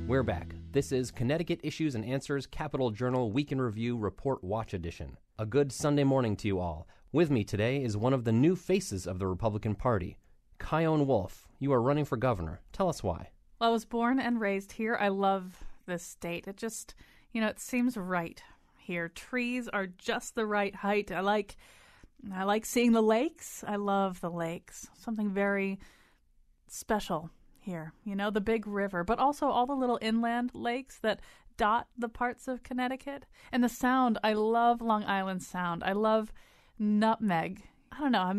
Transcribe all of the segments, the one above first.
We're back. This is Connecticut Issues and Answers Capital Journal Week in Review Report Watch Edition. A good Sunday morning to you all. With me today is one of the new faces of the Republican Party, Chion Wolf. You are running for governor. Tell us why. Well, I was born and raised here. I love this state. It just, it seems right here. Trees are just the right height. I like seeing the lakes. I love the lakes. Something very special here, the big river, but also all the little inland lakes that dot the parts of Connecticut. And the sound, I love Long Island Sound. I love nutmeg. I don't know.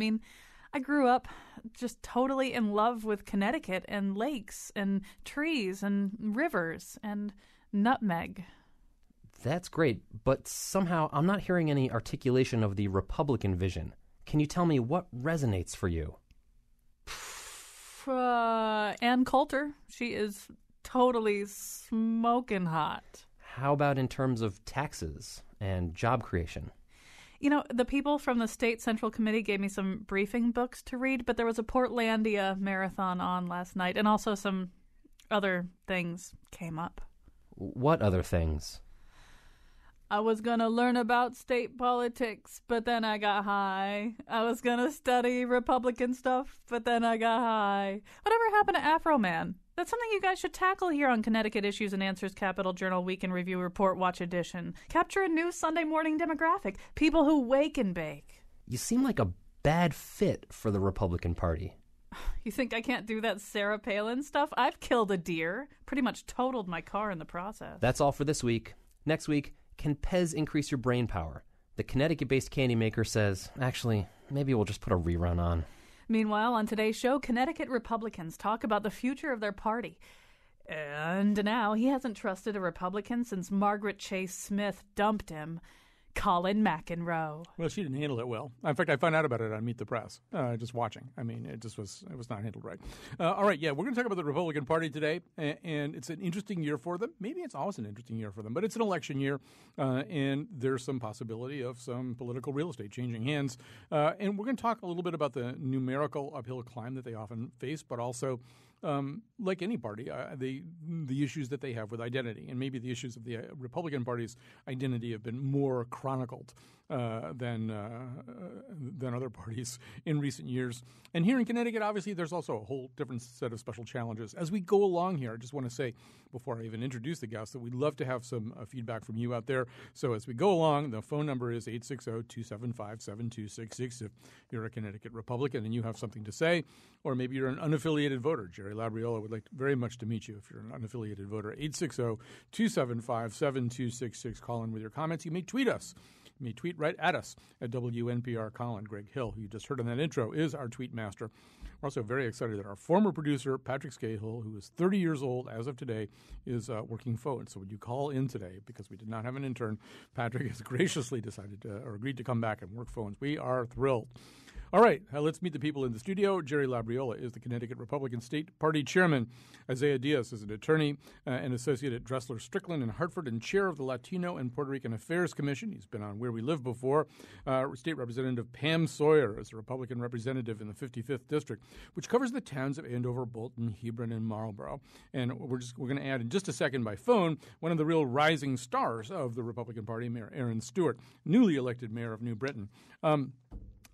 I grew up just totally in love with Connecticut and lakes and trees and rivers and nutmeg. That's great, but somehow I'm not hearing any articulation of the Republican vision. Can you tell me what resonates for you? Ann Coulter. She is totally smoking hot. How about in terms of taxes and job creation? The people from the State Central Committee gave me some briefing books to read, but there was a Portlandia marathon on last night, and also some other things came up. What other things? I was going to learn about state politics, but then I got high. I was going to study Republican stuff, but then I got high. Whatever happened to Afro Man? That's something you guys should tackle here on Connecticut Issues and Answers Capital Journal Week in Review Report Watch Edition. Capture a new Sunday morning demographic, people who wake and bake. You seem like a bad fit for the Republican Party. You think I can't do that Sarah Palin stuff? I've killed a deer, pretty much totaled my car in the process. That's all for this week. Next week, can Pez increase your brain power? The Connecticut-based candy maker says, actually, maybe we'll just put a rerun on. Meanwhile, on today's show, Connecticut Republicans talk about the future of their party. And now he hasn't trusted a Republican since Margaret Chase Smith dumped him. Colin McEnroe. Well, she didn't handle it well. In fact, I found out about it on Meet the Press, just watching. It was not handled right. All right, we're going to talk about the Republican Party today, and it's an interesting year for them. Maybe it's always an interesting year for them, but it's an election year, and there's some possibility of some political real estate changing hands. And we're going to talk a little bit about the numerical uphill climb that they often face, but also like any party, the issues that they have with identity, and maybe the issues of the Republican Party's identity have been more chronicled than other parties in recent years. And here in Connecticut, obviously, there's also a whole different set of special challenges. As we go along here, I just want to say, before I even introduce the guests, that we'd love to have some feedback from you out there. So as we go along, the phone number is 860-275-7266 if you're a Connecticut Republican and you have something to say, or maybe you're an unaffiliated voter. Jerry Labriola would like very much to meet you if you're an unaffiliated voter. 860-275-7266. Call in with your comments. You may tweet us. You may tweet right at us at WNPR Colin. Greg Hill, who you just heard on that intro, is our tweet master. We're also very excited that our former producer, Patrick Scahill, who is 30 years old as of today, is working phone. So when you call in today, because we did not have an intern, Patrick has graciously decided to, or agreed to come back and work phones. We are thrilled. All right, let's meet the people in the studio. Jerry Labriola is the Connecticut Republican State Party Chairman. Isaiah Diaz is an attorney and associate at Dressler Strickland in Hartford and chair of the Latino and Puerto Rican Affairs Commission. He's been on Where We Live before. State Representative Pam Sawyer is a Republican representative in the 55th District, which covers the towns of Andover, Bolton, Hebron, and Marlborough. And we're going to add in just a second by phone one of the real rising stars of the Republican Party, Mayor Aaron Stewart, newly elected mayor of New Britain.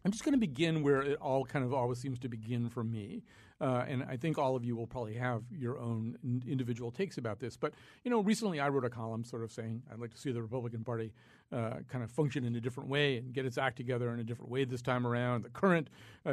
I'm just going to begin where it all kind of always seems to begin for me. And I think all of you will probably have your own individual takes about this. But, recently I wrote a column sort of saying I'd like to see the Republican Party kind of function in a different way and get its act together in a different way this time around. The Current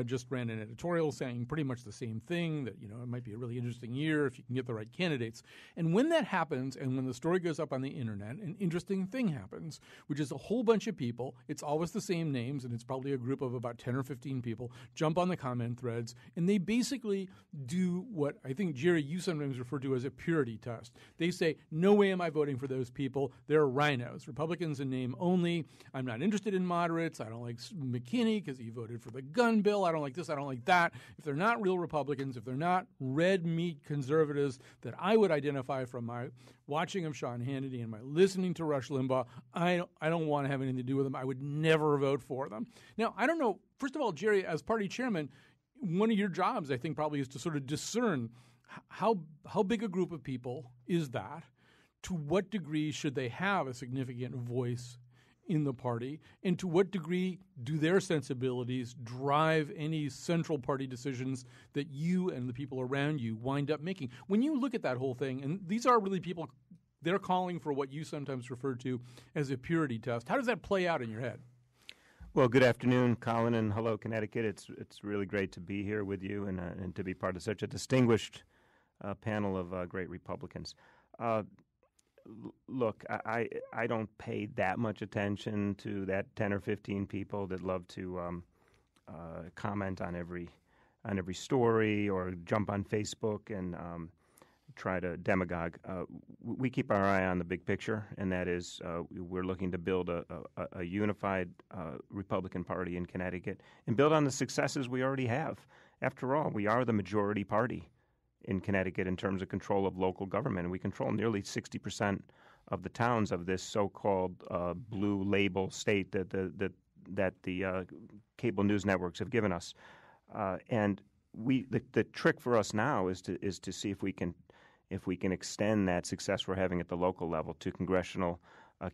just ran an editorial saying pretty much the same thing, that, it might be a really interesting year if you can get the right candidates. And when that happens and when the story goes up on the internet, an interesting thing happens, which is a whole bunch of people, it's always the same names, and it's probably a group of about 10 or 15 people, jump on the comment threads, and they basically do what I think, Jerry, you sometimes refer to as a purity test. They say, no way am I voting for those people. They're rhinos, Republicans in name only. I'm not interested in moderates. I don't like McKinney because he voted for the gun bill. I don't like this. I don't like that. If they're not real Republicans, if they're not red meat conservatives that I would identify from my watching of Sean Hannity and my listening to Rush Limbaugh, I don't want to have anything to do with them. I would never vote for them. Now, I don't know. First of all, Jerry, as party chairman, one of your jobs, I think, probably is to sort of discern how big a group of people is that? To what degree should they have a significant voice in the party, and to what degree do their sensibilities drive any central party decisions that you and the people around you wind up making? When you look at that whole thing, and these are really people, they're calling for what you sometimes refer to as a purity test. How does that play out in your head? Well, good afternoon, Colin, and hello, Connecticut. It's really great to be here with you and to be part of such a distinguished panel of great Republicans. Look, I don't pay that much attention to that 10 or 15 people that love to comment on every story or jump on Facebook and try to demagogue. We keep our eye on the big picture, and that is we're looking to build a unified Republican Party in Connecticut and build on the successes we already have. After all, we are the majority party in Connecticut in terms of control of local government, and we control nearly 60% of the towns of this so-called blue label state that the cable news networks have given us. And the trick for us now is to see if we can extend that success we're having at the local level to congressional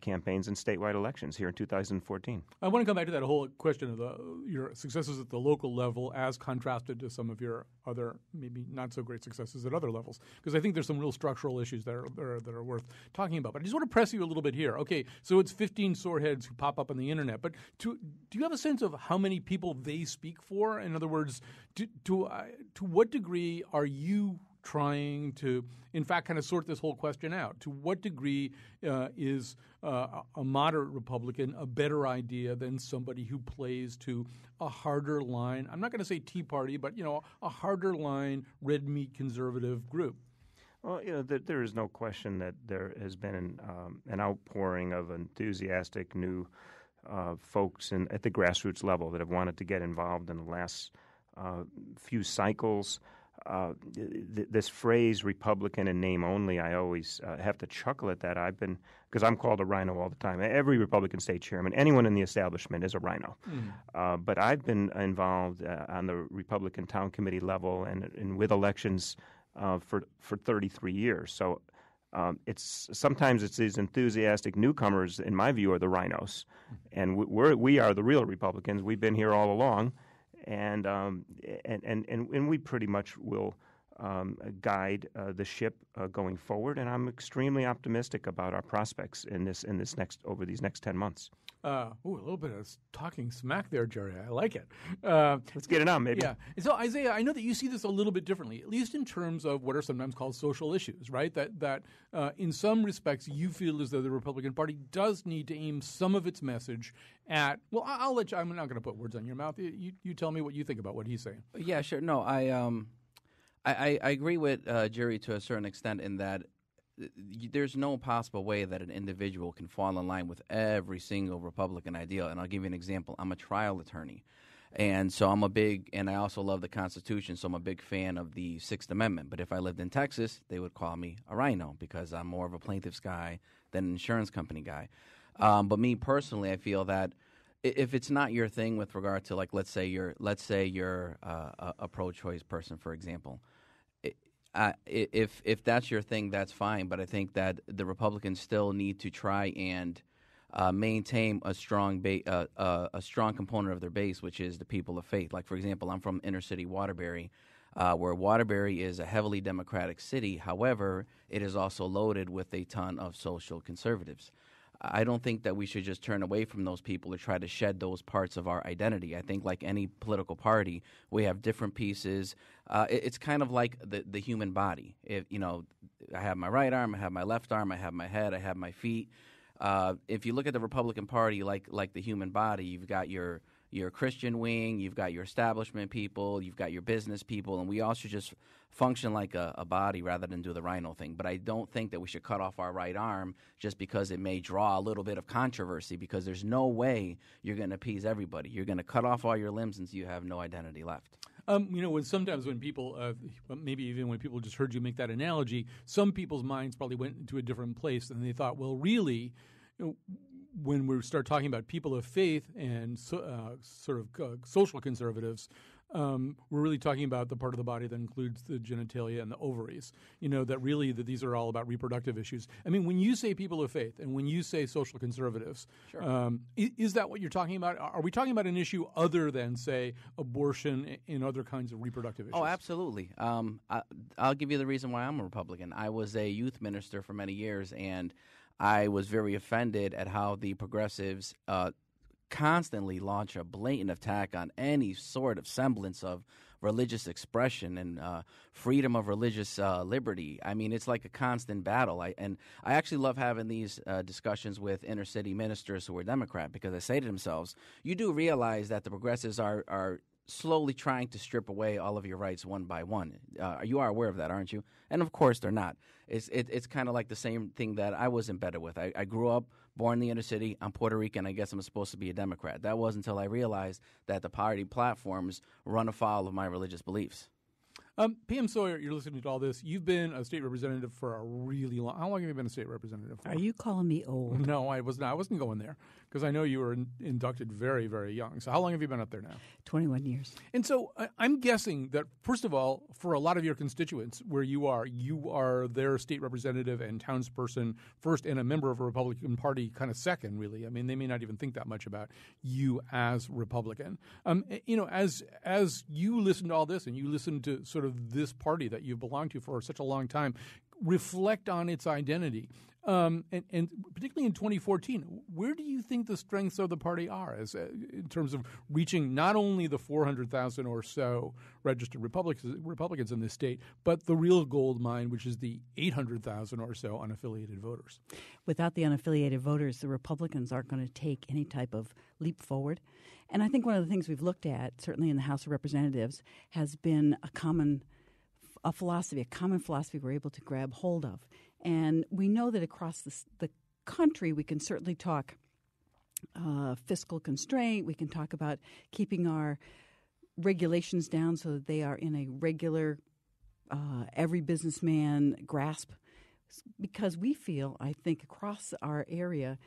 campaigns and statewide elections here in 2014. I want to come back to that whole question of your successes at the local level as contrasted to some of your other maybe not so great successes at other levels, because I think there's some real structural issues that are worth talking about. But I just want to press you a little bit here. Okay, so it's 15 sore heads who pop up on the internet, but do you have a sense of how many people they speak for? In other words, to what degree are you trying to, in fact, kind of sort this whole question out? To what degree is a moderate Republican a better idea than somebody who plays to a harder line? I'm not going to say Tea Party, but a harder line, red meat conservative group. Well, there is no question that there has been an outpouring of enthusiastic new folks at the grassroots level that have wanted to get involved in the last few cycles. This phrase "Republican in name only," I always have to chuckle at that. Because I'm called a rhino all the time. Every Republican state chairman, anyone in the establishment is a rhino. But I've been involved on the Republican town committee level and with elections for 33 years. So sometimes it's these enthusiastic newcomers, in my view, are the rhinos, and we are the real Republicans. We've been here all along. And we pretty much will guide the ship going forward. And I'm extremely optimistic about our prospects over these next 10 months. A little bit of talking smack there, Jerry. I like it. Let's get it on, maybe. Yeah. So, Isaiah, I know that you see this a little bit differently, at least in terms of what are sometimes called social issues, right? That in some respects you feel as though the Republican Party does need to aim some of its message at. Well, I'll let you. I'm not going to put words on your mouth. You tell me what you think about what he's saying. Yeah, sure. No, I agree with Jerry to a certain extent in that there's no possible way that an individual can fall in line with every single Republican ideal. And I'll give you an example. I'm a trial attorney. And so and I also love the Constitution, so I'm a big fan of the Sixth Amendment. But if I lived in Texas, they would call me a rhino because I'm more of a plaintiff's guy than an insurance company guy. But me personally, I feel that if it's not your thing with regard to, like, let's say you're a pro-choice person, for example, if that's your thing, that's fine. But I think that the Republicans still need to try and maintain a strong component of their base, which is the people of faith. Like, for example, I'm from inner city Waterbury, where Waterbury is a heavily Democratic city. However, it is also loaded with a ton of social conservatives. I don't think that we should just turn away from those people or try to shed those parts of our identity. I think like any political party, we have different pieces. It's kind of like the human body. I have my right arm, I have my left arm, I have my head, I have my feet. If you look at the Republican Party like the human body, you've got your Christian wing, you've got your establishment people, you've got your business people, and we all should just function like a body rather than do the rhino thing. But I don't think that we should cut off our right arm just because it may draw a little bit of controversy, because there's no way you're going to appease everybody. You're going to cut off all your limbs until you have no identity left. When people, maybe even when people just heard you make that analogy, some people's minds probably went into a different place, and they thought, well, really, when we start talking about people of faith and social conservatives, we're really talking about the part of the body that includes the genitalia and the ovaries. That these are all about reproductive issues. I mean, when you say people of faith and when you say social conservatives, Sure. Is that what you're talking about? Are we talking about an issue other than, say, abortion and other kinds of reproductive issues? Oh, absolutely. I'll give you the reason why I'm a Republican. I was a youth minister for many years, and I was very offended at how the progressives constantly launch a blatant attack on any sort of semblance of religious expression and freedom of religious liberty. I mean, it's like a constant battle. I actually love having these discussions with inner city ministers who are Democrat, because they say to themselves, you do realize that the progressives are slowly trying to strip away all of your rights one by one. You are aware of that, aren't you? And of course they're not. It's kind of like the same thing that I was embedded with. I grew up, born in the inner city. I'm Puerto Rican. I guess I'm supposed to be a Democrat. That wasn't until I realized that the party platforms run afoul of my religious beliefs. Pam Sawyer, you're listening to all this. You've been a state representative for a really long. How long have you been a state representative for? Are you calling me old? No, I was not. I wasn't going there because I know you were inducted very, very young. So how long have you been up there now? 21 years. And so I'm guessing that, first of all, for a lot of your constituents where you are their state representative and townsperson first and a member of a Republican Party kind of second, really. I mean, they may not even think that much about you as Republican. As you listen to all this and you listen to sort of this party that you've belonged to for such a long time, reflect on its identity. And particularly in 2014, where do you think the strengths of the party are in terms of reaching not only the 400,000 or so registered Republicans in this state, but the real gold mine, which is the 800,000 or so unaffiliated voters? Without the unaffiliated voters, the Republicans aren't going to take any type of leap forward. And I think one of the things we've looked at, certainly in the House of Representatives, has been a common philosophy we're able to grab hold of. And we know that across the country, we can certainly talk fiscal constraint. We can talk about keeping our regulations down so that they are in a regular, every businessman grasp. Because we feel, I think, across our area,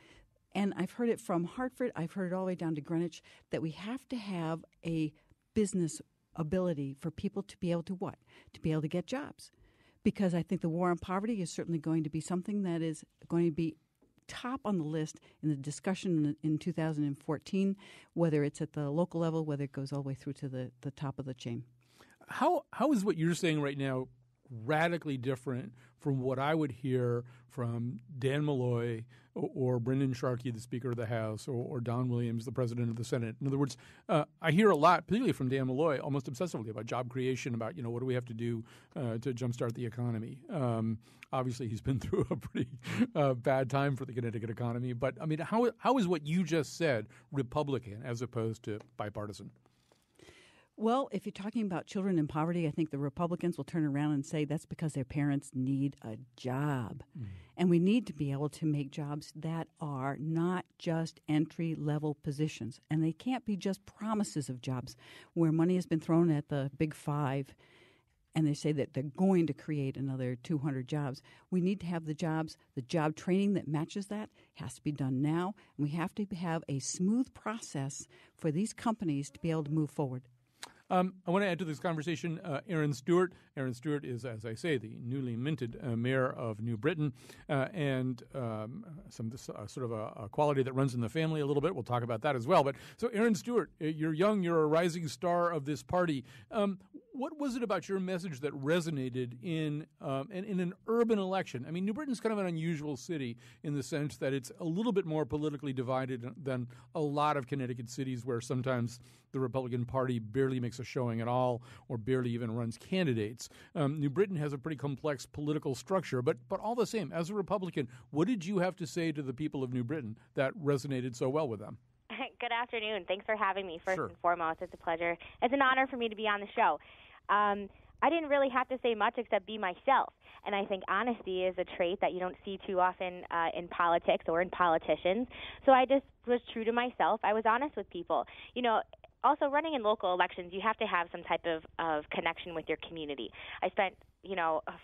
and I've heard it from Hartford, I've heard it all the way down to Greenwich, that we have to have a business ability for people to be able to what? To be able to get jobs. Because I think the war on poverty is certainly going to be something that is going to be top on the list in the discussion in 2014, whether it's at the local level, whether it goes all the way through to the top of the chain. How is what you're saying right now radically different from what I would hear from Dan Malloy or Brendan Sharkey, the Speaker of the House, or Don Williams, the President of the Senate? In other words, I hear a lot, particularly from Dan Malloy, almost obsessively about job creation, about what do we have to do to jumpstart the economy. Obviously, he's been through a pretty bad time for the Connecticut economy. But I mean, how is what you just said Republican as opposed to bipartisan? Well, if you're talking about children in poverty, I think the Republicans will turn around and say that's because their parents need a job. Mm. And we need to be able to make jobs that are not just entry-level positions. And they can't be just promises of jobs where money has been thrown at the big five and they say that they're going to create another 200 jobs. We need to have the jobs, the job training that matches that has to be done now. And we have to have a smooth process for these companies to be able to move forward. I want to add to this conversation Aaron Stewart. Aaron Stewart is, as I say, the newly minted mayor of New Britain, and some sort of a quality that runs in the family a little bit. We'll talk about that as well. But so, Aaron Stewart, you're young, you're a rising star of this party. What was it about your message that resonated in an urban election? I mean, New Britain's kind of an unusual city in the sense that it's a little bit more politically divided than a lot of Connecticut cities where sometimes the Republican Party barely makes a showing at all or barely even runs candidates. New Britain has a pretty complex political structure, but all the same, as a Republican, what did you have to say to the people of New Britain that resonated so well with them? Good afternoon. Thanks for having me. First Sure. and foremost, it's a pleasure. It's an honor for me to be on the show. I didn't really have to say much except be myself. And I think honesty is a trait that you don't see too often in politics or in politicians. So I just was true to myself. I was honest with people. also running in local elections, you have to have some type of connection with your community. I spent,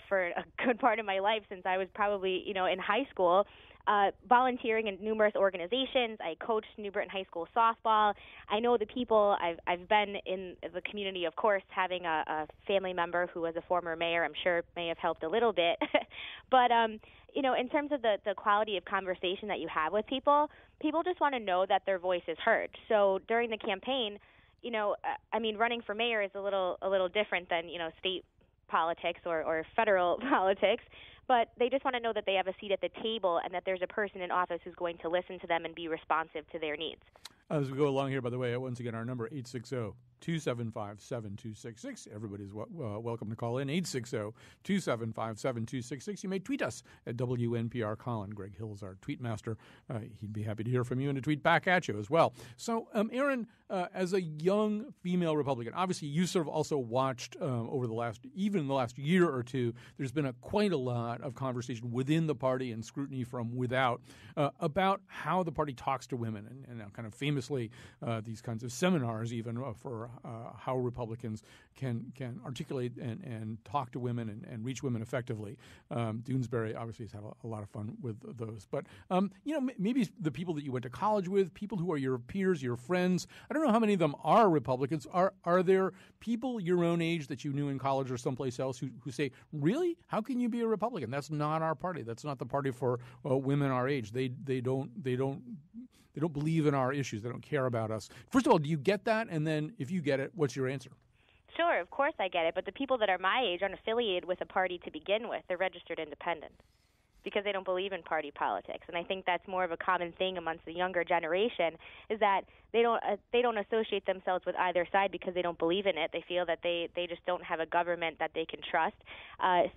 for a good part of my life since I was probably, in high school, volunteering in numerous organizations. I coached New Britain High School softball. I know the people. I've been in the community, of course, having a family member who was a former mayor. I'm sure may have helped a little bit. But, in terms of the quality of conversation that you have with people just want to know that their voice is heard. So during the campaign, running for mayor is a little different than, state politics or federal politics. But they just want to know that they have a seat at the table and that there's a person in office who's going to listen to them and be responsive to their needs. As we go along here, by the way, once again, our number 860-275-7266. Everybody's welcome to call in, 860-275-7266. You may tweet us at WNPR Colin. Greg Hill is our tweet master. He'd be happy to hear from you and to tweet back at you as well. So, Erin, as a young female Republican, obviously you sort of also watched over the last year or two, there's been quite a lot of conversation within the party and scrutiny from without about how the party talks to women and kind of famously these kinds of seminars even for how Republicans can articulate and talk to women and reach women effectively. Doonesbury obviously has had a lot of fun with those. But, maybe the people that you went to college with, people who are your peers, your friends, I don't know how many of them are Republicans. Are there people your own age that you knew in college or someplace else who say, really? How can you be a Republican? That's not our party. That's not the party for women our age. They don't believe in our issues. They don't care about us. First of all, do you get that? And then if you get it, what's your answer? Sure, of course I get it. But the people that are my age aren't affiliated with a party to begin with. They're registered independent because they don't believe in party politics. And I think that's more of a common thing amongst the younger generation is that they don't associate themselves with either side because they don't believe in it. They feel that they just don't have a government that they can trust.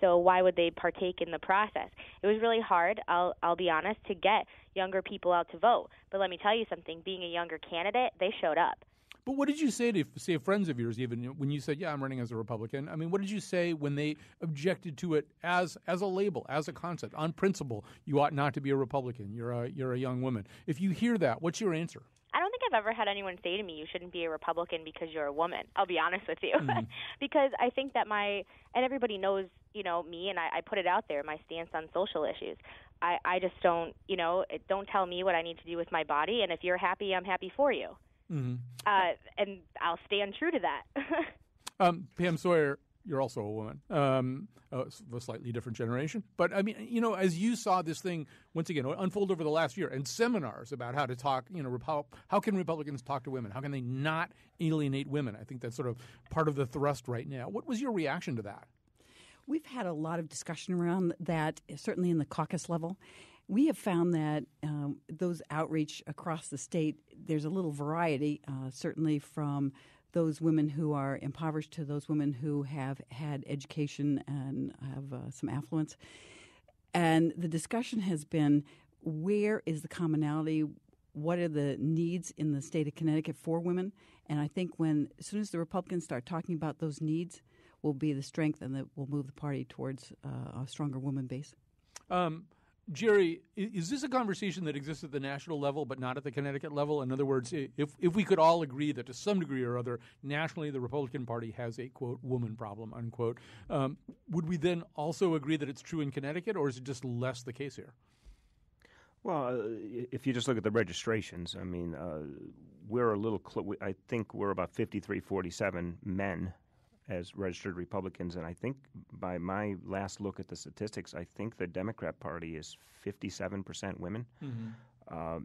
So why would they partake in the process? It was really hard, I'll be honest, to get younger people out to vote. But let me tell you something, being a younger candidate, they showed up. But what did you say to, say, friends of yours, even when you said, yeah, I'm running as a Republican? I mean, what did you say when they objected to it as a label, as a concept? On principle, you ought not to be a Republican. You're a young woman. If you hear that, what's your answer? I don't think I've ever had anyone say to me, you shouldn't be a Republican because you're a woman. I'll be honest with you. Mm-hmm. Because I think that and everybody knows, me, and I put it out there, my stance on social issues. I just don't, don't tell me what I need to do with my body, and if you're happy, I'm happy for you. Mm-hmm. And I'll stand true to that. Pam Sawyer, you're also a woman, of a slightly different generation. But, I mean, as you saw this thing, once again, unfold over the last year, and seminars about how to talk, how can Republicans talk to women? How can they not alienate women? I think that's sort of part of the thrust right now. What was your reaction to that? We've had a lot of discussion around that, certainly in the caucus level. We have found that those outreach across the state, there's a little variety, certainly from those women who are impoverished to those women who have had education and have some affluence. And the discussion has been, where is the commonality? What are the needs in the state of Connecticut for women? And I think as soon as the Republicans start talking about those needs, will be the strength and that will move the party towards a stronger woman base. Jerry, is this a conversation that exists at the national level but not at the Connecticut level? In other words, if we could all agree that to some degree or other, nationally the Republican Party has a, quote, woman problem, unquote, would we then also agree that it's true in Connecticut, or is it just less the case here? Well, if you just look at the registrations, I mean, we're a little I think we're about 53-47 men as registered Republicans, and I think by my last look at the statistics, I think the Democrat Party is 57% women. Mm-hmm.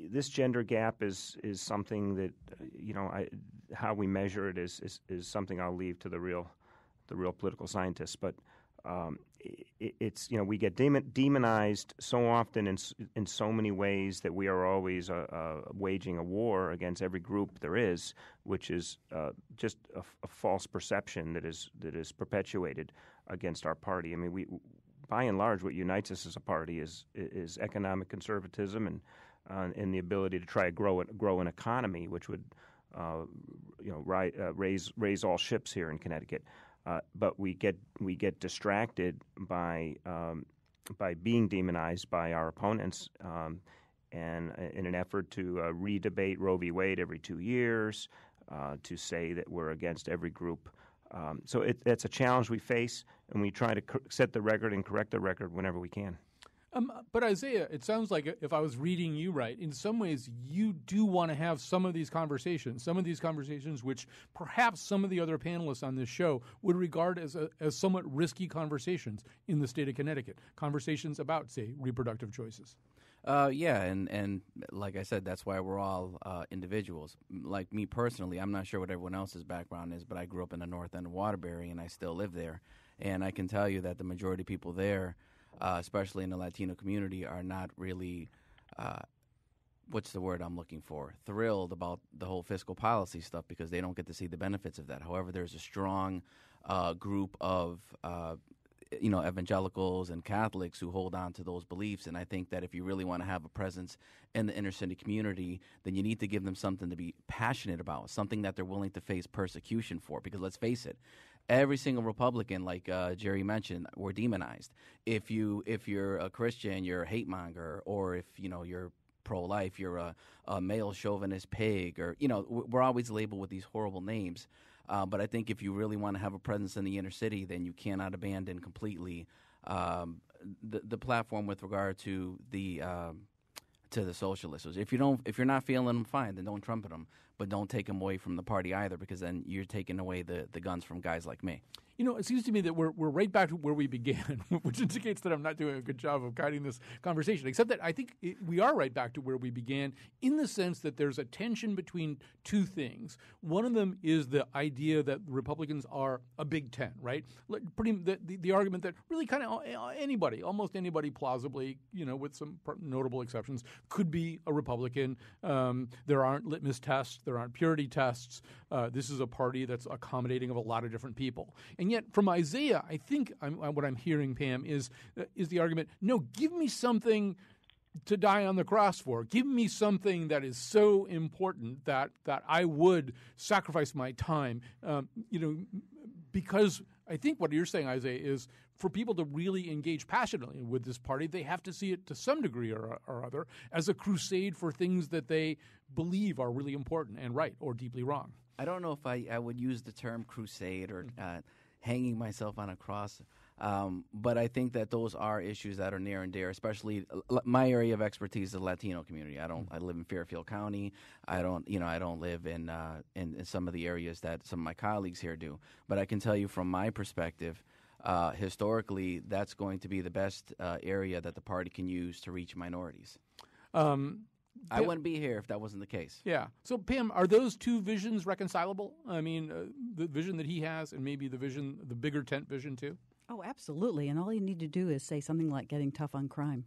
This gender gap is something that how we measure it is something I'll leave to the real political scientists. But it's we get demonized so often in so many ways that we are always waging a war against every group there is, which is just a false perception that is perpetuated against our party. I mean, we by and large what unites us as a party is economic conservatism and the ability to try to grow an economy, which would raise all ships here in Connecticut. But we get distracted by being demonized by our opponents and in an effort to re-debate Roe v. Wade every 2 years, to say that we're against every group. So it's a challenge we face, and we try to set the record and correct the record whenever we can. But Isaiah, it sounds like, if I was reading you right, in some ways you do want to have some of these conversations which perhaps some of the other panelists on this show would regard as somewhat risky conversations in the state of Connecticut, conversations about, say, reproductive choices. Yeah, and like I said, that's why we're all individuals. Like me personally, I'm not sure what everyone else's background is, but I grew up in the north end of Waterbury, and I still live there. And I can tell you that the majority of people there, especially in the Latino community, are not really, what's the word I'm looking for, thrilled about the whole fiscal policy stuff because they don't get to see the benefits of that. However, there's a strong group of evangelicals and Catholics who hold on to those beliefs. And I think that if you really want to have a presence in the inner city community, then you need to give them something to be passionate about, something that they're willing to face persecution for. Because let's face it, every single Republican, like Jerry mentioned, were demonized. If you're a Christian, you're a hate monger, or if you're pro-life, you're a male chauvinist pig, or we're always labeled with these horrible names. But I think if you really want to have a presence in the inner city, then you cannot abandon completely the platform with regard to the socialists. If you're not feeling them, fine, then don't trumpet them, but don't take them away from the party either, because then you're taking away the guns from guys like me. It seems to me that we're right back to where we began, which indicates that I'm not doing a good job of guiding this conversation, except that I think we are right back to where we began in the sense that there's a tension between two things. One of them is the idea that Republicans are a Big Ten, right? The argument that really kind of almost anybody plausibly, with some notable exceptions, could be a Republican. There aren't litmus tests. There aren't purity tests. This is a party that's accommodating of a lot of different people. And yet, from Isaiah, I think what I'm hearing, Pam, is the argument, no, give me something to die on the cross for. Give me something that is so important that I would sacrifice my time, because I think what you're saying, Isaiah, is for people to really engage passionately with this party, they have to see it to some degree or other as a crusade for things that they believe are really important and right or deeply wrong. I don't know if I would use the term crusade or hanging myself on a cross, but I think that those are issues that are near and dear, especially my area of expertise is the Latino community. I live in Fairfield County. I don't live in some of the areas that some of my colleagues here do. But I can tell you from my perspective, historically, that's going to be the best area that the party can use to reach minorities. I wouldn't be here if that wasn't the case. Yeah. So, Pam, are those two visions reconcilable? I mean, the vision that he has and maybe the bigger tent vision, too? Oh, absolutely. And all you need to do is say something like getting tough on crime.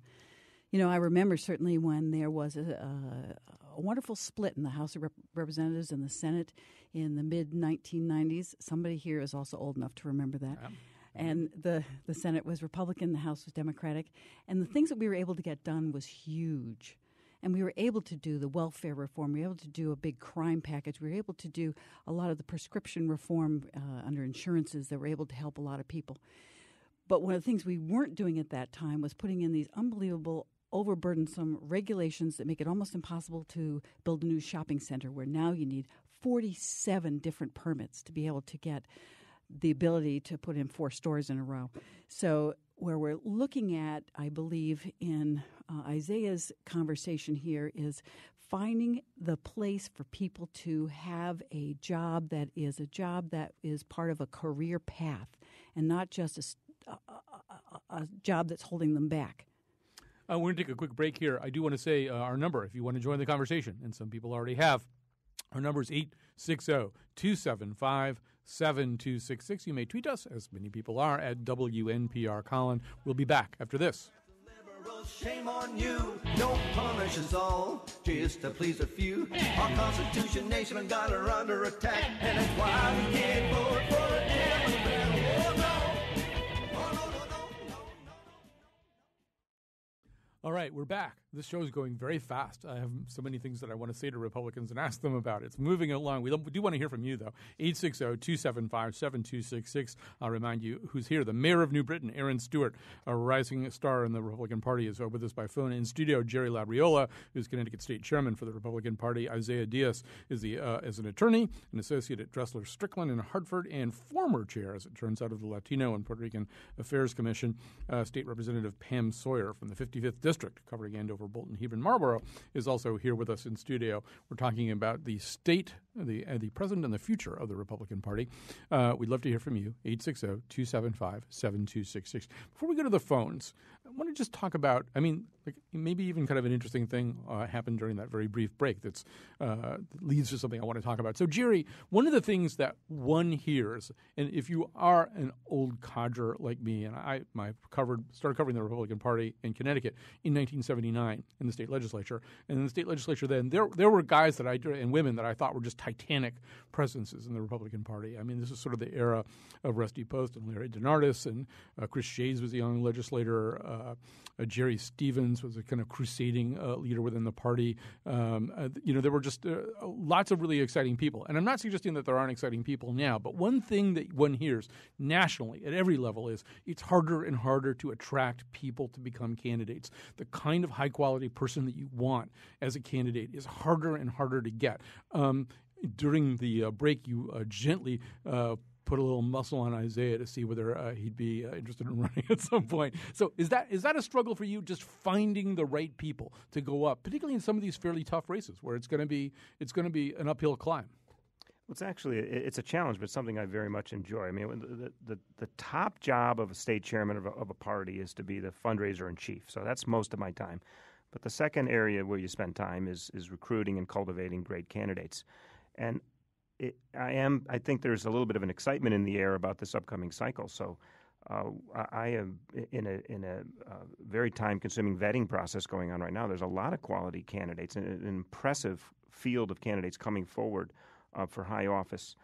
I remember certainly when there was a wonderful split in the House of Representatives and the Senate in the mid-1990s. Somebody here is also old enough to remember that. Yeah. And the Senate was Republican, the House was Democratic. And the things that we were able to get done was huge. And we were able to do the welfare reform. We were able to do a big crime package. We were able to do a lot of the prescription reform under insurances that were able to help a lot of people. But one of the things we weren't doing at that time was putting in these unbelievable, overburdensome regulations that make it almost impossible to build a new shopping center, where now you need 47 different permits to be able to get the ability to put in 4 stores in a row. So where we're looking at, I believe, in Isaiah's conversation here is finding the place for people to have a job that is part of a career path and not just a job that's holding them back. We're going to take a quick break here. I do want to say our number, if you want to join the conversation, and some people already have. Our number is 860-275-7266. You may tweet us, as many people are, at WNPR Colin. We'll be back after this. Shame on you, don't punish us all, just to please a few. Our Constitution, nation, and God are under attack, and that's why we can't vote for a Democrat. Oh, no. Oh, no, no, no, no, no. All right, we're back. This show is going very fast. I have so many things that I want to say to Republicans and ask them about. It's moving along. We do want to hear from you, though. 860-275-7266. I'll remind you who's here. The mayor of New Britain, Aaron Stewart, a rising star in the Republican Party, is with us by phone. In studio, Jerry Labriola, who's Connecticut State Chairman for the Republican Party. Isaiah Diaz is an attorney, an associate at Dressler Strickland in Hartford, and former chair, as it turns out, of the Latino and Puerto Rican Affairs Commission. State Representative Pam Sawyer from the 55th District, covering Andover, Bolton, Hebron, Marlborough, is also here with us in studio. We're talking about the state, the present and the future of the Republican Party. We'd love to hear from you, 860-275-7266. Before we go to the phones, I want to just talk about, maybe even kind of an interesting thing happened during that very brief break that leads to something I want to talk about. So, Jerry, one of the things that one hears, and if you are an old codger like me, and I started covering the Republican Party in Connecticut in 1979 in the state legislature, and in the state legislature then, there were guys and women that I thought were just titanic presences in the Republican Party. I mean, this is sort of the era of Rusty Post and Larry DeNardis, and Chris Shays was a young legislator. Jerry Stevens was a kind of crusading leader within the party. There were just lots of really exciting people. And I'm not suggesting that there aren't exciting people now, but one thing that one hears nationally at every level is it's harder and harder to attract people to become candidates. The kind of high-quality person that you want as a candidate is harder and harder to get. During the break, you gently put a little muscle on Isaiah to see whether he'd be interested in running at some point. So is that a struggle for you, just finding the right people to go up, particularly in some of these fairly tough races where it's going to be an uphill climb? Well, it's a challenge, but something I very much enjoy. I mean, the top job of a state chairman of a party is to be the fundraiser in chief. So that's most of my time. But the second area where you spend time is recruiting and cultivating great candidates. And I think there's a little bit of an excitement in the air about this upcoming cycle. So I am in a very time-consuming vetting process going on right now. There's a lot of quality candidates, an impressive field of candidates coming forward for high office,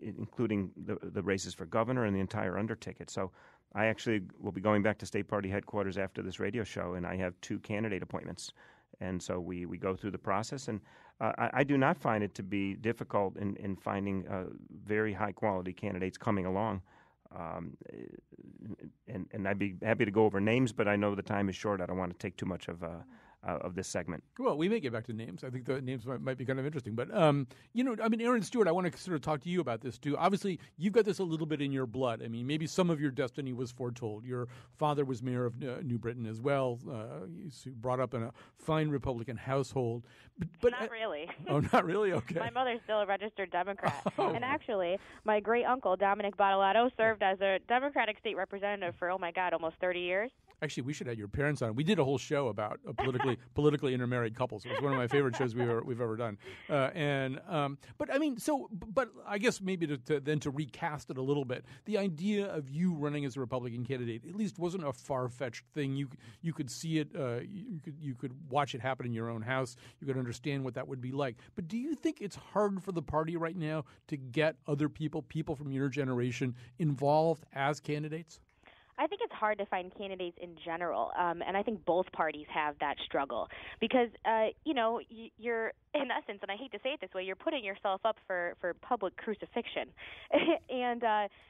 including the races for governor and the entire underticket. So I actually will be going back to state party headquarters after this radio show, and I have 2 candidate appointments. And so we go through the process, and I do not find it to be difficult in finding very high-quality candidates coming along. And I'd be happy to go over names, but I know the time is short. I don't want to take too much of this segment. Well, we may get back to names. I think the names might be kind of interesting. But, Aaron Stewart, I want to sort of talk to you about this, too. Obviously, you've got this a little bit in your blood. I mean, maybe some of your destiny was foretold. Your father was mayor of New Britain as well. You brought up in a fine Republican household. But not really. Oh, not really? Okay. My mother's still a registered Democrat. Oh. And actually, my great-uncle, Dominic Bottolato, served as a Democratic state representative for, almost 30 years. Actually, we should have your parents on. We did a whole show about politically intermarried couples. It was one of my favorite shows we've ever done. But I guess maybe to recast it a little bit, the idea of you running as a Republican candidate at least wasn't a far-fetched thing. You could see it. You could watch it happen in your own house. You could understand what that would be like. But do you think it's hard for the party right now to get other people from your generation, involved as candidates? I think it's hard to find candidates in general, and I think both parties have that struggle because, you're, in essence, and I hate to say it this way, you're putting yourself up for public crucifixion. And,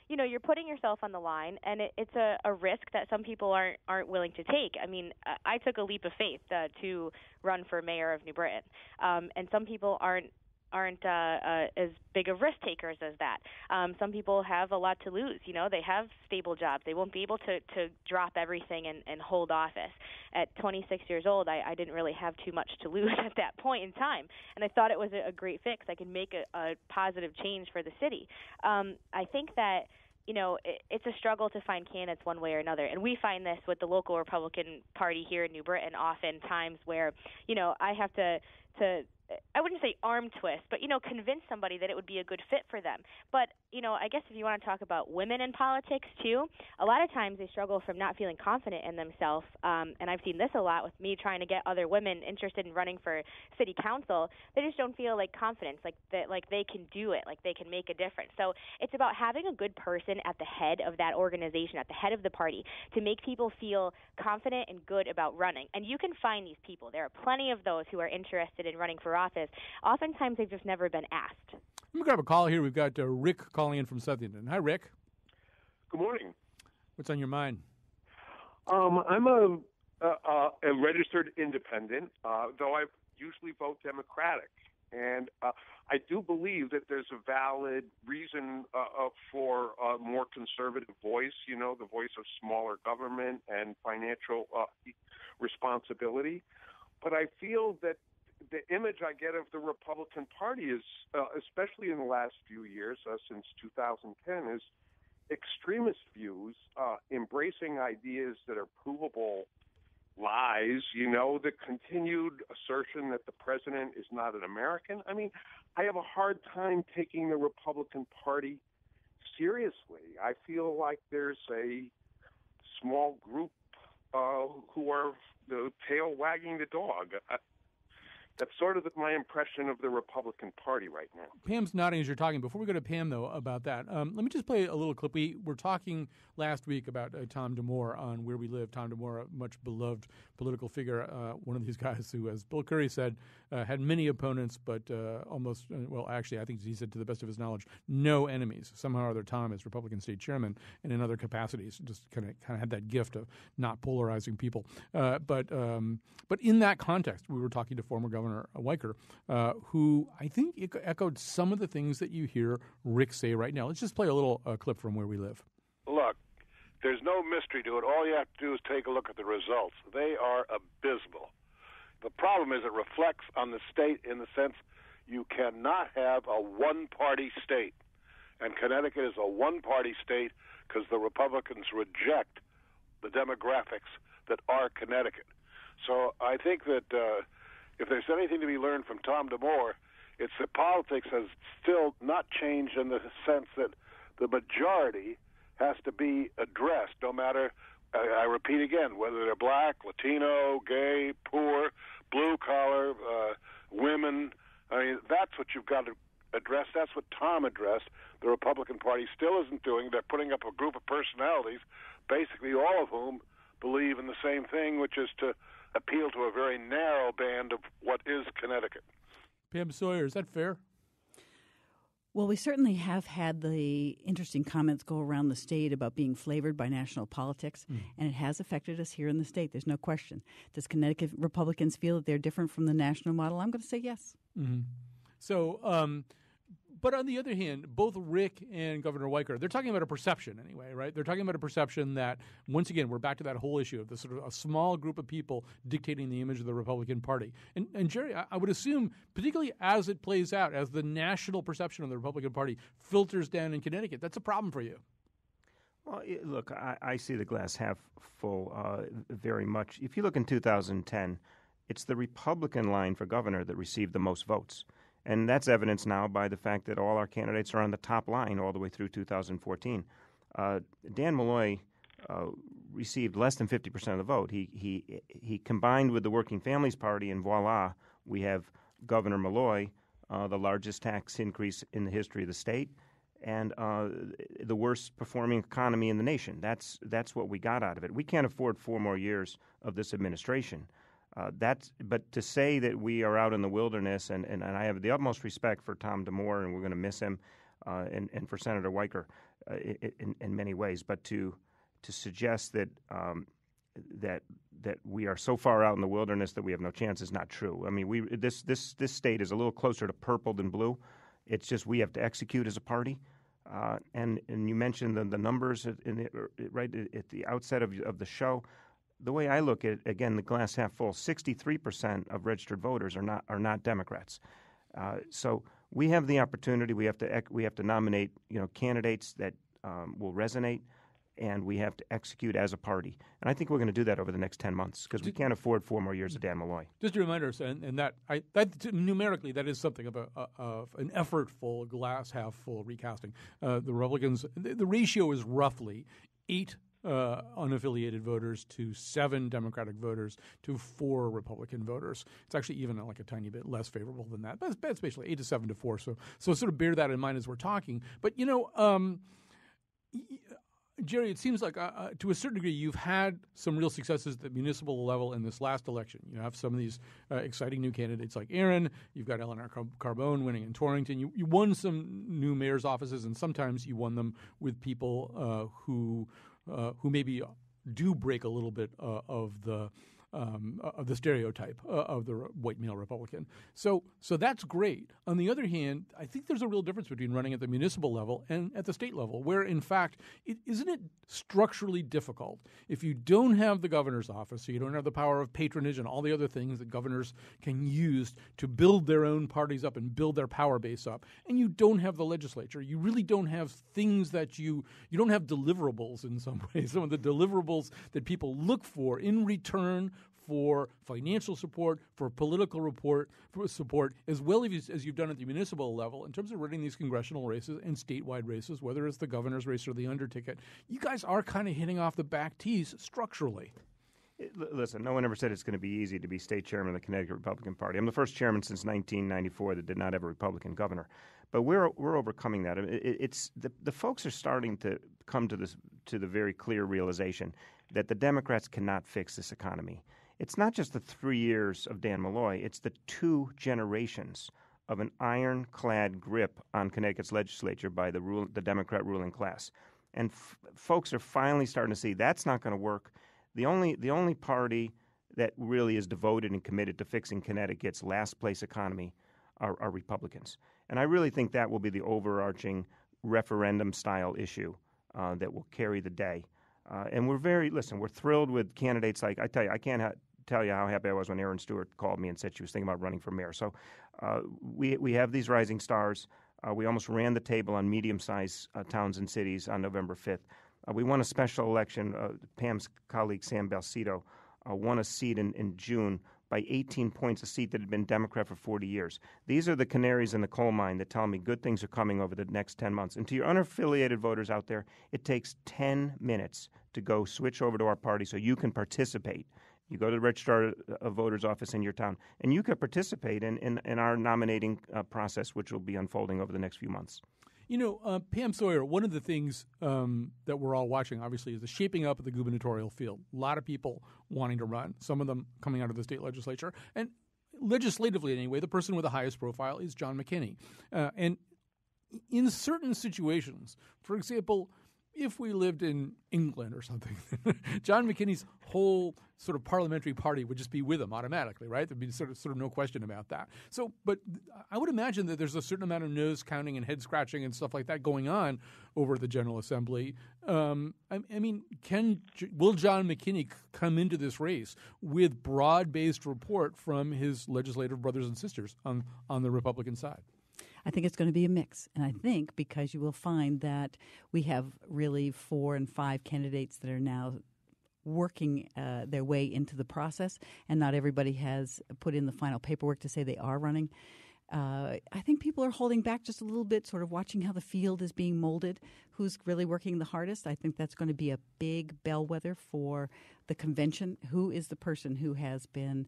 you're putting yourself on the line, and it's a risk that some people aren't willing to take. I mean, I took a leap of faith to run for mayor of New Britain, and some people aren't as big of risk takers as that. Some people have a lot to lose. They have stable jobs. They won't be able to drop everything and hold office. At 26 years old, I didn't really have too much to lose at that point in time, and I thought it was a great fix. I could make a positive change for the city. I think that it's a struggle to find candidates one way or another. And we find this with the local Republican Party here in New Britain oftentimes where, I have to I wouldn't say arm twist, but, convince somebody that it would be a good fit for them. But, I guess if you want to talk about women in politics, too, a lot of times they struggle from not feeling confident in themselves. And I've seen this a lot with me trying to get other women interested in running for city council. They just don't feel like confidence, like they can do it, like they can make a difference. So it's about having a good person at the head of that organization, at the head of the party, to make people feel confident and good about running. And you can find these people. There are plenty of those who are interested in running for office. Oftentimes they've just never been asked. Let me grab a call here. We've got Rick calling in from Southington. Hi, Rick. Good morning. What's on your mind? I'm a registered independent, though I usually vote Democratic. And I do believe that there's a valid reason for a more conservative voice, the voice of smaller government and financial responsibility. But I feel that the image I get of the Republican Party is, especially in the last few years, since 2010, is extremist views, embracing ideas that are provable lies, the continued assertion that the president is not an American. I mean, I have a hard time taking the Republican Party seriously. I feel like there's a small group who are the tail wagging the dog. That's sort of my impression of the Republican Party right now. Pam's nodding as you're talking. Before we go to Pam, though, about that, let me just play a little clip. We were talking last week about Tom DeMore on Where We Live. Tom DeMore, a much beloved political figure, one of these guys who, as Bill Curry said, had many opponents, but almost, actually, I think he said to the best of his knowledge, no enemies. Somehow or other, Tom, as Republican state chairman and in other capacities, just kind of had that gift of not polarizing people. But in that context, we were talking to former Governor Weicker, who I think echoed some of the things that you hear Rick say right now. Let's just play a little clip from Where We Live. Look, there's no mystery to it. All you have to do is take a look at the results. They are abysmal. The problem is it reflects on the state in the sense you cannot have a one-party state. And Connecticut is a one-party state because the Republicans reject the demographics that are Connecticut. So I think that if there's anything to be learned from Tom DeMore, it's that politics has still not changed in the sense that the majority has to be addressed, no matter, I repeat again, whether they're black, Latino, gay, poor, blue-collar, women. I mean, that's what you've got to address. That's what Tom addressed. The Republican Party still isn't doing. They're putting up a group of personalities, basically all of whom believe in the same thing, which is to appeal to a very narrow band of what is Connecticut. Pam Sawyer, is that fair? Well, we certainly have had the interesting comments go around the state about being flavored by national politics, and it has affected us here in the state. There's no question. Does Connecticut Republicans feel that they're different from the national model? I'm going to say yes. Mm-hmm. So, but on the other hand, both Rick and Governor Weicker, they're talking about a perception anyway, right? They're talking about a perception that, once again, we're back to that whole issue of the sort of a small group of people dictating the image of the Republican Party. And Jerry, I would assume, particularly as it plays out, as the national perception of the Republican Party filters down in Connecticut, that's a problem for you. Well, look, I see the glass half full very much. If you look in 2010, it's the Republican line for governor that received the most votes. And that's evidenced now by the fact that all our candidates are on the top line all the way through 2014. Dan Malloy received less than 50% of the vote. He combined with the Working Families Party, and voila, we have Governor Malloy, the largest tax increase in the history of the state, and the worst performing economy in the nation. That's what we got out of it. We can't afford 4 more years of this administration. But to say that we are out in the wilderness, and I have the utmost respect for Tom DeMore, and we're going to miss him, and for Senator Weicker in many ways, but to suggest that that we are so far out in the wilderness that we have no chance is not true. I mean, this state is a little closer to purple than blue. It's just we have to execute as a party. And you mentioned the numbers right at the outset of the show. The way I look at it, again, the glass half full, 63% of registered voters are not Democrats. So we have the opportunity. We have to nominate candidates that will resonate, and we have to execute as a party. And I think we're going to do that over the next 10 months because we can't afford 4 more years of Dan Malloy. Just a reminder, and that numerically, that is something of an effortful glass half full recasting. The Republicans, the ratio is roughly 8 unaffiliated voters to 7 Democratic voters to 4 Republican voters. It's actually even like a tiny bit less favorable than that. But it's basically 8 to 7 to 4. So sort of bear that in mind as we're talking. But, Jerry, it seems like to a certain degree you've had some real successes at the municipal level in this last election. You have some of these exciting new candidates like Aaron. You've got Eleanor Carbone winning in Torrington. You won some new mayor's offices, and sometimes you won them with people who maybe do break a little bit of the stereotype of the white male Republican. So that's great. On the other hand, I think there's a real difference between running at the municipal level and at the state level, where, in fact, isn't it structurally difficult if you don't have the governor's office, so you don't have the power of patronage and all the other things that governors can use to build their own parties up and build their power base up, and you don't have the legislature. You really don't have things that you don't have deliverables in some ways. Some of the deliverables that people look for in return for financial support, for political support, as well as you've done at the municipal level in terms of running these congressional races and statewide races, whether it's the governor's race or the underticket. You guys are kind of hitting off the back tees structurally. Listen, no one ever said it's going to be easy to be state chairman of the Connecticut Republican Party. I'm the first chairman since 1994 that did not have a Republican governor. But we're overcoming that. It's the folks are starting to come to the very clear realization that the Democrats cannot fix this economy. It's not just the 3 years of Dan Malloy. It's the 2 generations of an ironclad grip on Connecticut's legislature by the Democrat ruling class. And folks are finally starting to see that's not going to work. The only party that really is devoted and committed to fixing Connecticut's last-place economy are Republicans. And I really think that will be the overarching referendum-style issue that will carry the day. And we're thrilled with candidates like, I tell you, I can't tell you how happy I was when Erin Stewart called me and said she was thinking about running for mayor. So we have these rising stars. We almost ran the table on medium-sized towns and cities on November 5th. We won a special election. Pam's colleague, Sam Balsito, won a seat in June by 18 points, a seat that had been Democrat for 40 years. These are the canaries in the coal mine that tell me good things are coming over the next 10 months. And to your unaffiliated voters out there, it takes 10 minutes to go switch over to our party so you can participate. You go to the registrar of voters office in your town, and you can participate in our nominating process, which will be unfolding over the next few months. Pam Sawyer, one of the things that we're all watching, obviously, is the shaping up of the gubernatorial field. A lot of people wanting to run, some of them coming out of the state legislature. And legislatively, anyway, the person with the highest profile is John McKinney. And in certain situations, for example, if we lived in England or something, John McKinney's whole sort of parliamentary party would just be with him automatically, right? There'd be sort of no question about that. So, but I would imagine that there's a certain amount of nose counting and head scratching and stuff like that going on over the General Assembly. Will John McKinney come into this race with broad-based support from his legislative brothers and sisters on the Republican side? I think it's going to be a mix. And I think because you will find that we have really 4 and 5 candidates that are now working their way into the process, and not everybody has put in the final paperwork to say they are running. I think people are holding back just a little bit, sort of watching how the field is being molded, who's really working the hardest. I think that's going to be a big bellwether for the convention. Who is the person who has been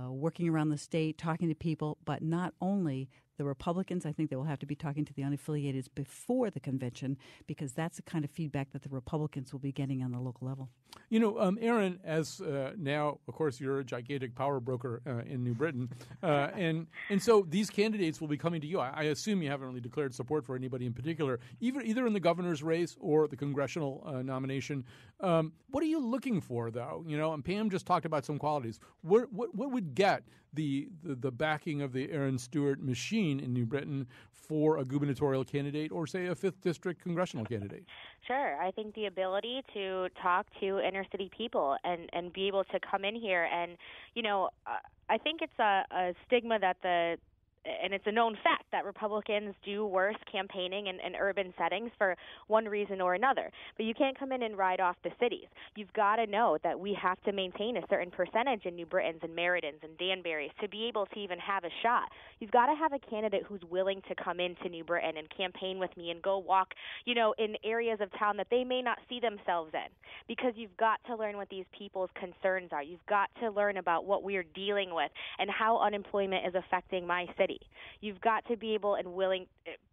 working around the state, talking to people, but not only the Republicans. I think they will have to be talking to the unaffiliated before the convention, because that's the kind of feedback that the Republicans will be getting on the local level. Aaron, as now, of course, you're a gigantic power broker in New Britain, and so these candidates will be coming to you. I assume you haven't really declared support for anybody in particular, either in the governor's race or the congressional nomination. What are you looking for, though? And Pam just talked about some qualities. What would get the backing of the Aaron Stewart machine in New Britain for a gubernatorial candidate or, say, a 5th District congressional candidate? Sure. I think the ability to talk to inner city people and be able to come in here and, I think it's a stigma that the and it's a known fact that Republicans do worse campaigning in urban settings for one reason or another. But you can't come in and ride off the cities. You've got to know that we have to maintain a certain percentage in New Britons and Meridans and Danburys to be able to even have a shot. You've got to have a candidate who's willing to come into New Britain and campaign with me and go walk, in areas of town that they may not see themselves in, because you've got to learn what these people's concerns are. You've got to learn about what we're dealing with and how unemployment is affecting my city. You've got to be able and willing.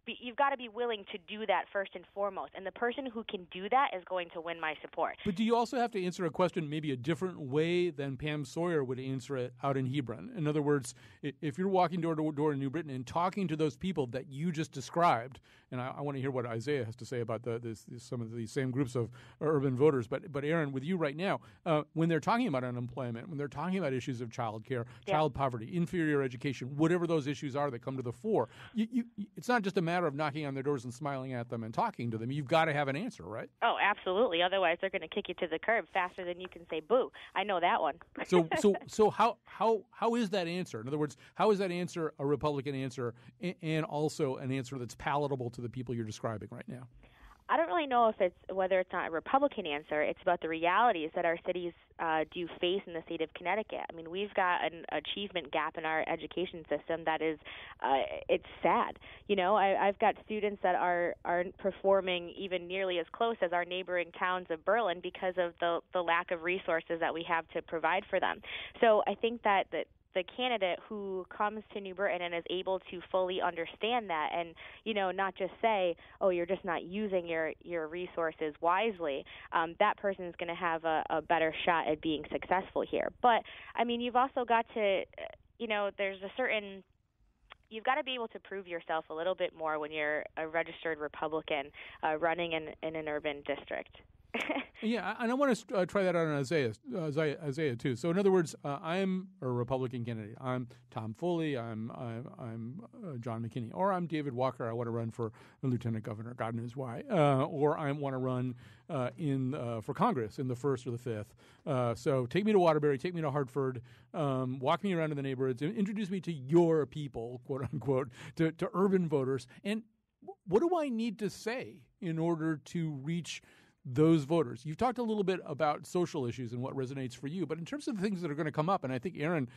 You've got to be willing to do that first and foremost, and the person who can do that is going to win my support. But do you also have to answer a question maybe a different way than Pam Sawyer would answer it out in Hebron? In other words, if you're walking door to door in New Britain and talking to those people that you just described, and I want to hear what Isaiah has to say about some of these same groups of urban voters, but Aaron, with you right now, when they're talking about unemployment, when they're talking about issues of child care, child poverty, inferior education, whatever those issues are that come to the fore, it's not just a matter of knocking on their doors and smiling at them and talking to them. You've got to have an answer, right? Oh, absolutely. Otherwise, they're going to kick you to the curb faster than you can say boo. I know that one. So how is that answer? In other words, how is that answer a Republican answer and also an answer that's palatable to the people you're describing right now? I don't really know whether it's not a Republican answer. It's about the realities that our cities do face in the state of Connecticut. I mean, we've got an achievement gap in our education system that is, it's sad. I've got students that aren't performing even nearly as close as our neighboring towns of Berlin because of the lack of resources that we have to provide for them. So I think that the candidate who comes to New Britain and is able to fully understand that and, not just say, oh, you're just not using your resources wisely, that person is going to have a better shot at being successful here. But, I mean, you've also got to, there's a certain... You've got to be able to prove yourself a little bit more when you're a registered Republican running in an urban district. Yeah, and I want to try that out on Isaiah too. So, in other words, I'm a Republican candidate. I'm Tom Foley. I'm John McKinney, or I'm David Walker. I want to run for lieutenant governor. God knows why. Or I want to run for Congress in the 1st or the 5th. So, take me to Waterbury. Take me to Hartford. Walk me around in the neighborhoods. Introduce me to your people, quote unquote, to urban voters. And what do I need to say in order to reach those voters? You've talked a little bit about social issues and what resonates for you, but in terms of the things that are going to come up, and I think Aaron,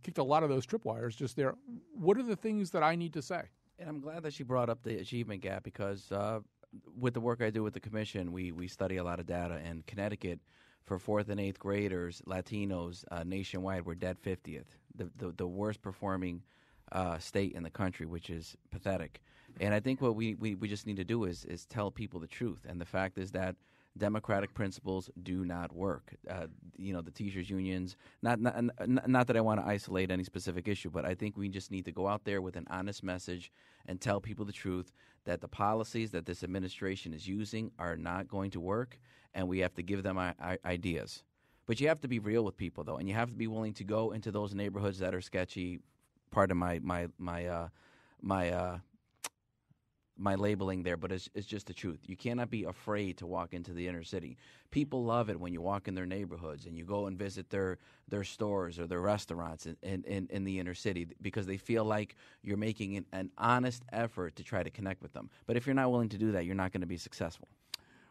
kicked a lot of those tripwires just there, what are the things that I need to say? And I'm glad that she brought up the achievement gap because with the work I do with the commission, we study a lot of data, and Connecticut, for 4th and 8th graders, Latinos nationwide, we're dead 50th, the worst performing state in the country, which is pathetic. And I think what we just need to do is tell people the truth. And the fact is that democratic principles do not work. The teachers' unions, not that I want to isolate any specific issue, but I think we just need to go out there with an honest message and tell people the truth that the policies that this administration is using are not going to work, and we have to give them ideas. But you have to be real with people, though, and you have to be willing to go into those neighborhoods that are sketchy. Pardon my labeling there, but it's just the truth. You cannot be afraid to walk into the inner city. People love it when you walk in their neighborhoods and you go and visit their stores or their restaurants in the inner city because they feel like you're making an honest effort to try to connect with them. But if you're not willing to do that, you're not going to be successful.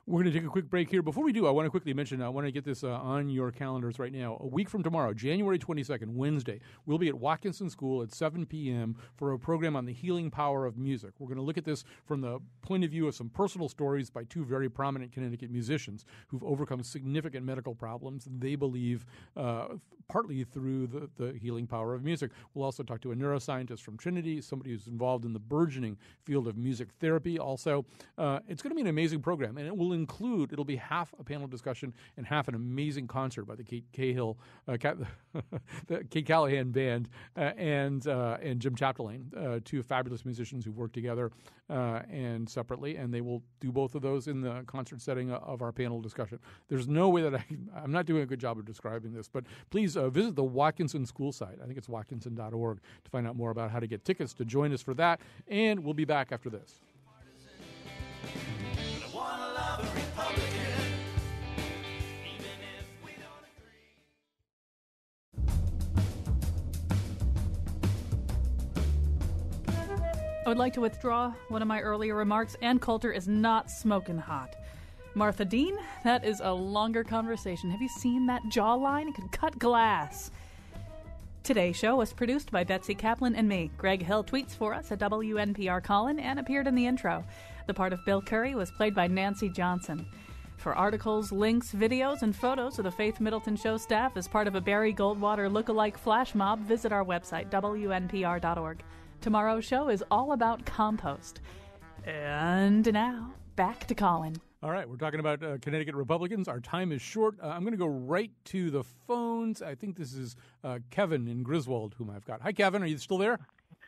We're going to take a quick break here. Before we do, I want to quickly mention, I want to get this on your calendars right now. A week from tomorrow, January 22nd, Wednesday, we'll be at Watkinson School at 7 p.m. for a program on the healing power of music. We're going to look at this from the point of view of some personal stories by two very prominent Connecticut musicians who've overcome significant medical problems, they believe, partly through the healing power of music. We'll also talk to a neuroscientist from Trinity, somebody who's involved in the burgeoning field of music therapy also. It's going to be an amazing program, and it'll be half a panel discussion and half an amazing concert by the Kate Callahan Band and Jim Chapdelaine, two fabulous musicians who work together and separately, and they will do both of those in the concert setting of our panel discussion. There's no way that I'm not doing a good job of describing this, but please visit the Watkinson School site. I think it's watkinson.org to find out more about how to get tickets to join us for that, and we'll be back after this. I would like to withdraw one of my earlier remarks. Ann Coulter is not smoking hot. Martha Dean, that is a longer conversation. Have you seen that jawline? It could cut glass. Today's show was produced by Betsy Kaplan and me. Greg Hill tweets for us at WNPR Colin and appeared in the intro. The part of Bill Curry was played by Nancy Johnson. For articles, links, videos, and photos of the Faith Middleton Show staff as part of a Barry Goldwater lookalike flash mob, visit our website, WNPR.org. Tomorrow's show is all about compost. And now, back to Colin. All right, we're talking about Connecticut Republicans. Our time is short. I'm going to go right to the phones. I think this is Kevin in Griswold, whom I've got. Hi, Kevin. Are you still there?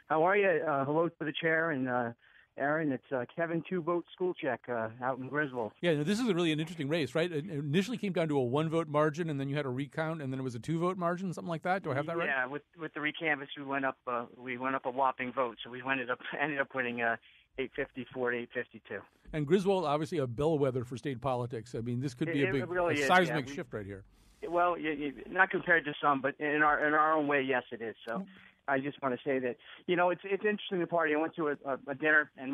How are you? Hello to the chair and Aaron. It's Kevin, 2-vote school check out in Griswold. Yeah, this is really an interesting race, right? It initially came down to a 1-vote margin, and then you had a recount, and then it was a 2-vote margin, something like that. Do I have that right? Yeah, with the recanvass, we went up a whopping vote, so we ended up winning 854 to 852. And Griswold, obviously a bellwether for state politics. I mean, this could be a really seismic shift right here. Well, not compared to some, but in our own way, yes, it is. So I just want to say that, it's interesting, the party. I went to a dinner and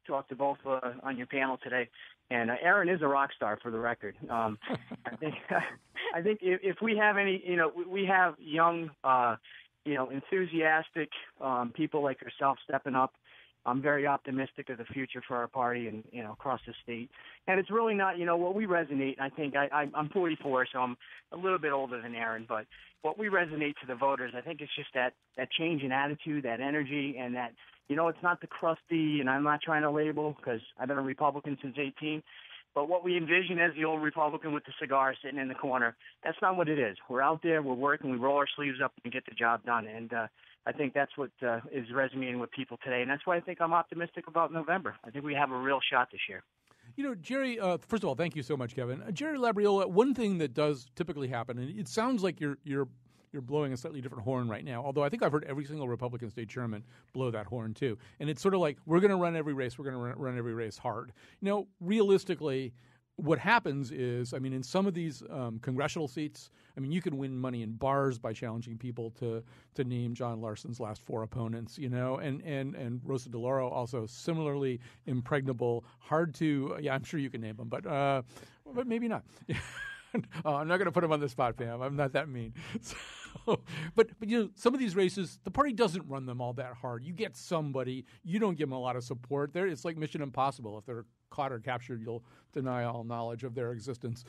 talked to both on your panel today. And Aaron is a rock star, for the record. I think if we have any, we have young, enthusiastic people like yourself stepping up. I'm very optimistic of the future for our party and, across the state. And it's really not, what we resonate. I think I'm 44, so I'm a little bit older than Aaron, but what we resonate to the voters, I think it's just that change in attitude, that energy, and that, it's not the crusty, and I'm not trying to label because I've been a Republican since 18, but what we envision as the old Republican with the cigar sitting in the corner, that's not what it is. We're out there, we're working, we roll our sleeves up and get the job done. And I think that's what is resonating with people today. And that's why I think I'm optimistic about November. I think we have a real shot this year. Jerry, first of all, thank you so much, Kevin. Jerry Labriola, one thing that does typically happen, and it sounds like you're blowing a slightly different horn right now, although I think I've heard every single Republican state chairman blow that horn too. And it's sort of like, we're going to run every race, we're going to run every race hard. Realistically, what happens is, in some of these congressional seats, you can win money in bars by challenging people to name John Larson's last 4 opponents, and Rosa DeLauro also similarly impregnable, hard to, I'm sure you can name them, but maybe not. I'm not going to put him on the spot, Pam. I'm not that mean. But some of these races, the party doesn't run them all that hard. You get somebody, you don't give them a lot of support. It's like Mission Impossible. If they're caught or captured, you'll deny all knowledge of their existence.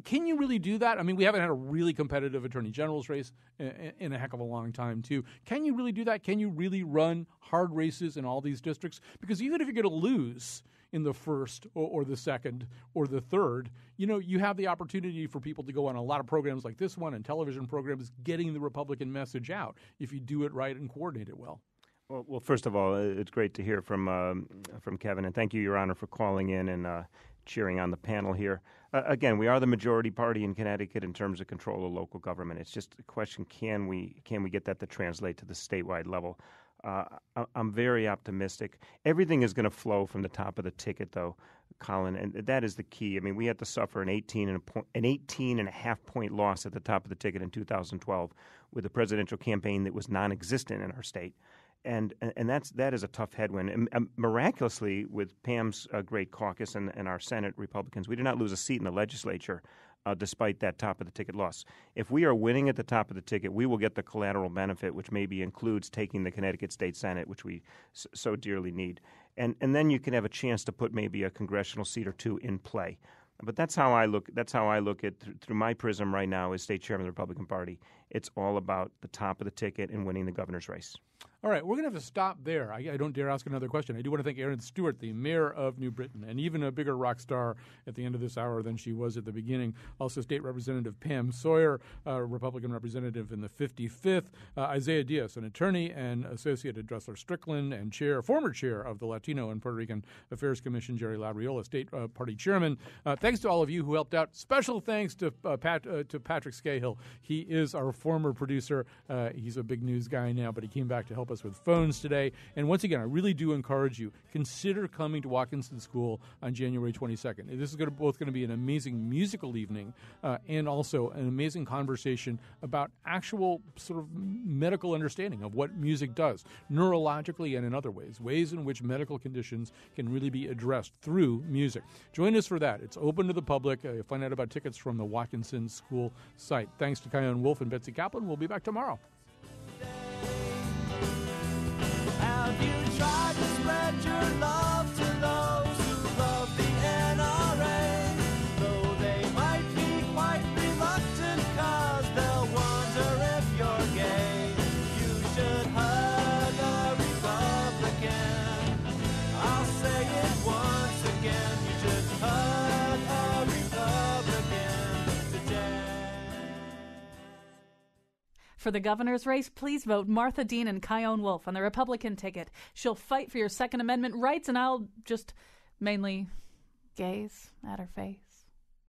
Can you really do that? We haven't had a really competitive attorney general's race in a heck of a long time, too. Can you really do that? Can you really run hard races in all these districts? Because even if you're going to lose in the first or the second or the third, you have the opportunity for people to go on a lot of programs like this one and television programs getting the Republican message out if you do it right and coordinate it well. Well, first of all, it's great to hear from Kevin, and thank you, Your Honor, for calling in and cheering on the panel here. Again, we are the majority party in Connecticut in terms of control of local government. It's just a question: can we get that to translate to the statewide level? I'm very optimistic. Everything is going to flow from the top of the ticket, though, Colin, and that is the key. We had to suffer an 18.5 point loss at the top of the ticket in 2012 with a presidential campaign that was non-existent in our state. And that is a tough headwind. And miraculously, with Pam's great caucus and our Senate Republicans, we did not lose a seat in the legislature despite that top-of-the-ticket loss. If we are winning at the top of the ticket, we will get the collateral benefit, which maybe includes taking the Connecticut State Senate, which we so dearly need. And then you can have a chance to put maybe a congressional seat or two in play. But that's how I look. That's how I look at through my prism right now as state chairman of the Republican Party. It's all about the top of the ticket and winning the governor's race. All right, we're going to have to stop there. I don't dare ask another question. I do want to thank Erin Stewart, the mayor of New Britain, and even a bigger rock star at the end of this hour than she was at the beginning. Also, State Representative Pam Sawyer, Republican representative in the 55th. Isaiah Diaz, an attorney and associate at Dressler Strickland, and former chair of the Latino and Puerto Rican Affairs Commission, Jerry Labriola, state party chairman. Thanks to all of you who helped out. Special thanks to Patrick Scahill. He is our former producer. He's a big news guy now, but he came back to help us us with phones today. And once again, I really do encourage you, consider coming to Watkinson School on January 22nd. This is both going to be an amazing musical evening and also an amazing conversation about actual sort of medical understanding of what music does, neurologically and in other ways in which medical conditions can really be addressed through music. Join us for that. It's open to the public. You'll find out about tickets from the Watkinson School site. Thanks to Kion Wolf and Betsy Kaplan. We'll be back tomorrow. Have you tried to spread your love to those who love the NRA? Though they might be quite reluctant, 'cause they'll wonder if you're gay. You should hug a Republican. I'll say it once again. You should hug a Republican today. For the governor's race, please vote Martha Dean and Kion Wolf on the Republican ticket. She'll fight for your Second Amendment rights, and I'll just mainly gaze at her face.